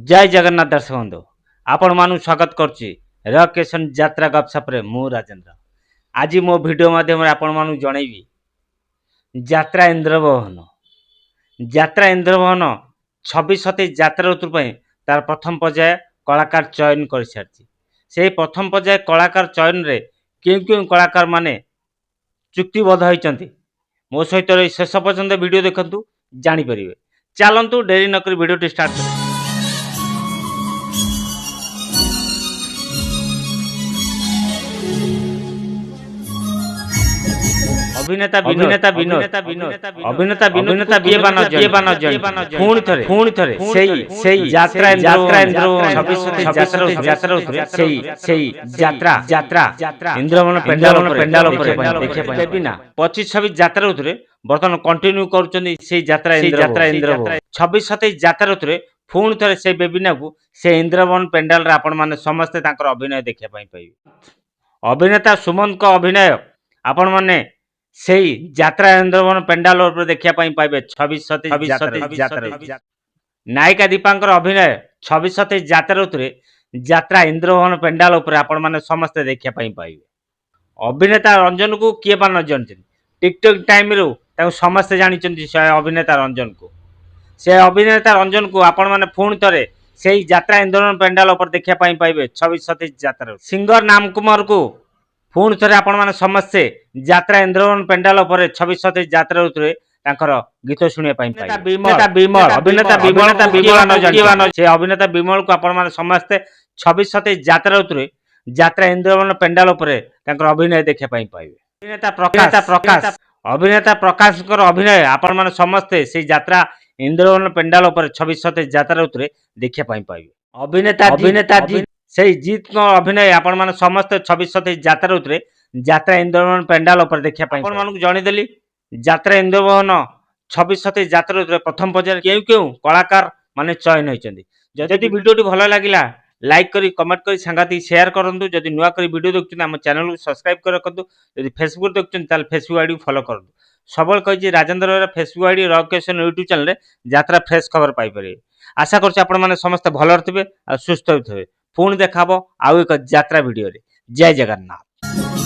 जय जगन्नाथ दर्शक बंधु आपण मानु स्वागत करछि रकेशन यात्रा गपसप रे मु राजेंद्र। आज मो वीडियो माध्यम आपण मानु जणैबी यात्रा इंद्रभवन 26-27 यात्रा ऋतु पई तार प्रथम पर्याय कलाकार चयन कर सारछि। से प्रथम पर्याय कलाकार चयन रे क्यों कलाकार माने चुक्तिबद्ध होइचंती मो सहित शेष पर्यंत वीडियो देखंतु जानि परिबे। चलंतु डेरी नकरी वीडियो स्टार्ट कर। अभिनेता पुणी थे यात्रा इंद्रभवन पेंडाल 25-26 यात्रा ऋतु बर्तमान कंटिन्यू कर 26-27 यात्रा ऋतु पुणी थे से बेबिना को से इंद्रभवन पेंडाल आपण माने समस्ते अभिनय देखा पाइबे। अभिनेता सुमंत का अभिनय आपण माने सेही यात्रा इंद्रभवन पेंडाल देखा पाइबे। 26-27 नायिका दीपांकर अभिनय 26-27 यात्रा ऋतु यात्रा इंद्रभवन पेंडाल आपण माने समस्ते देखा पाइबे। अभिनेता रंजन को किए बा न जानते टिकटॉक टाइम रू समस्ते जानी अभिनेता रंजन को से अभिनेता रंजन को आपण माने पुणी थे से यात्रा इंद्रभवन पेंडाल देखा पाइबे। 26-27 यात्रा सिंगर नाम कुमार को पुणी थे आपण माने समस्ते यात्रा इंद्रभवन पेंडाल 26-27 यात्रा ऋतु गीत शुणा से अभिनेता विमल को आपण माने समस्ते 26-27 यात्रा ऋतु यात्रा इंद्रभवन पेंडाल अभिनय देखा पाइबे। अभिनेता प्रकाश अभिनय आपण माने समस्ते से यात्रा इंद्रभवन पेंडाल 26-27 यात्रा ऋतु देखा पाइबे। अभिनेता से जीत अभिनय आपण माने समस्ते 26-27 यात्रा ऋतु यात्रा इंद्रभवन पेंडाल देखा पाइबे। आपण जणीदेली यात्रा इंद्रभवन 26-27 यात्रा ऋतु प्रथम पर्याय क्यों कलाकार माने चयन होइचंदी। जदि वीडियोटी भल लागिला लाइक करी कमेंट करी सांगाती शेयर करंतु। जदि नुआ करी वीडियो देखुछन हम चैनल को सब्सक्राइब कर रखंतु। जदि फेसबुक देखुछन ताल फेसबुक आईडी फॉलो करंतु। सबल कहि राजेंद्र फेसबुक आईडी रकेशन यूट्यूब चैनल यात्रा फ्रेश खबर पाई परिबे। आशा करछि आपण माने समस्त भल थिबे आ सुस्थ थिबे। पुणी देखाबो आउ एक यात्रा वीडियो रे। जय जगन्नाथ।